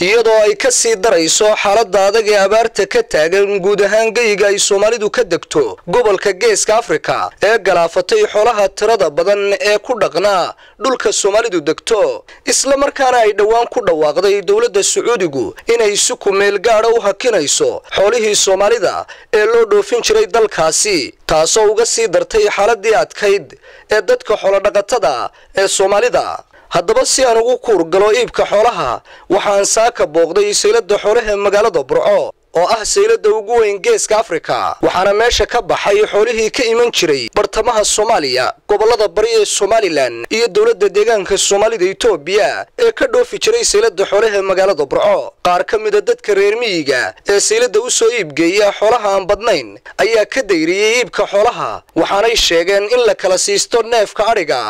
iyadoo ay ka sii darayso xaaladda adag ee abaarta ka taagan guud ahaan geyga ay Soomaalidu ka degto gobolka Geeska Afrika ee galaafatay xoolaha tirada badan ee ku dhaqnaa dhulka Soomaalidu degto isla markaana ay dhawaan ku dhawaaqday dawladda Sacuudigu inay si ku meel gaar ah u hakinayso xoolihii Soomaalida ee loo dhoofin jiray dalkaasi taasoo uga sii dartay xaaladii adkayd ee dadka xoolo dhaqatada ee Soomaalida. haddaba si aan ugu kuurgalo iibka xoolaha waxaan saaka booqday saylada xoolaha magaalada Burco oo ah saylada ugu weyn Geeska Afrika waxaana meesha ka baxay xoolihii ka iman jiray bartamaha Soomaaliya gobolada bari ee Somaliland iyo dawladda deegaanka Soomaalida Itoobiya ee ka dhoofi jiray saylada xoolaha magaalada Burco. qaar ka mid ah dadka reer miyiga ee saylada u soo iibgeeya xoolaha aan badnayn ayaa ka dayriyay iibka xoolaha waxaanay sheegeen in la kala siisto neefka ariga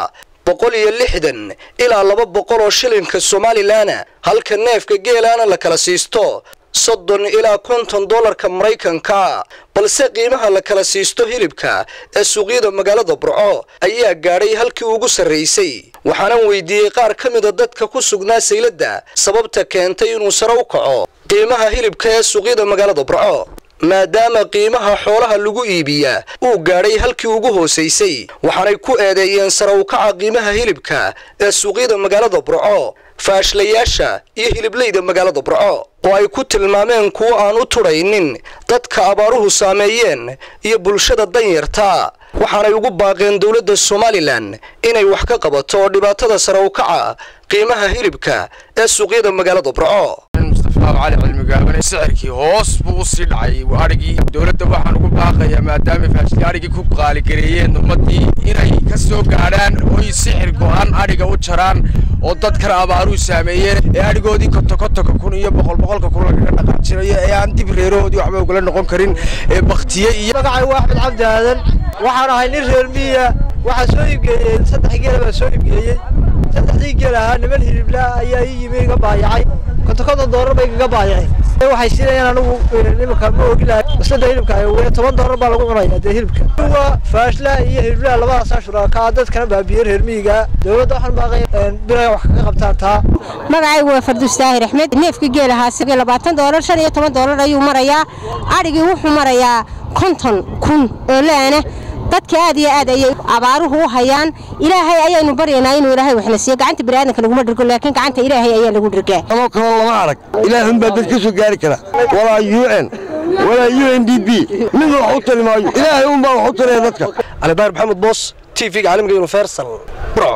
160 ilaa 200 oo shilinka Somaliland halka neefka geelana la kala siisto 30 ilaa 50 doolarka Mareykanka balse qiimaha la kala siisto hilibka ee suuqyada magaalada Burco ayaa gaaray halkii ugu sareysay. waxaana weydiiyay qaar ka mid ah dadka ku sugnaa saylada sababta keentay inuu sare u kaco qiimaha hilibka ee suuqyada magaalada Burco maadaama qiimaha xoolaha lagu iibiya uu gaaray halkii ugu hooseysay waxaanay ku eedeeyeen sare u kaca qiimaha hilibka ee suuqyada magaalada Burco faashlayaasha iyo hiliblayda magaalada Burco oo ay ku tilmaameen kuwa aan u turaynin dadka abaaruhu saameeyeen iyo bulshada danyarta waxaanay ugu baaqeen dawladda Somaliland inay wax ka qabato dhibaatada sare u kaca qiimaha hilibka ee suuqyada magaalada Burco. علي علمي قابل سعركي هوس بوصي دعي وارجي دولة waxaan ugu baaqayaa maadaama faashliyaarigi ku qaali gareeyeen ummadii inay ka soo gaaraan oo sicir go'an ariga u jaraan oo dadka abaaru saameeyeen ee arigoodii koto kun iyo boqol kun laga dhaqan jiray ee aan dib reeroodii waxba uga noqon karin ee baqtiye iyo magacay Axmed Cabdi Aadan waxaan ahay nin reer miya waxa soo iibgeeyay 3 geel baa soo iibgeeyay 3 geel ah niman hilibla ayaa yimid ga baayacay $10 bay kaga baayacay waxay siinayaan anigu nimanka ma ogilaa wasada hilibka ay $10 baa lagu cunayaa hilibka waa faashla iyo hilibla labadaas shuraka dadkana baabiyeer reer miyiga dawladda waxaan baaqay bilaa wax ka qabtaan taa. magacay waa Farduus Daahir Axmed neefka geelaha $20 $15 ayuu marayaa arigii wuxuu marayaa 50 kun oo laana dadka aad iyo aad ay abaaruhu u hayaan ilaahay ayaynu baryaynaa inuu ilaahay waxna siiyo gacanta bini'aadamka lagu dhirgo laakiin gacanta ilaahay ayaa lagu dhirgaa ama kala lama arag ilaahay baa dadka soo gaari kara wala UN wala UNDP mid wax u tilmaayo ilaahay baa wax u taray dadka. Ali Baar Maxamed Boos TV caalamiga Universal Burco.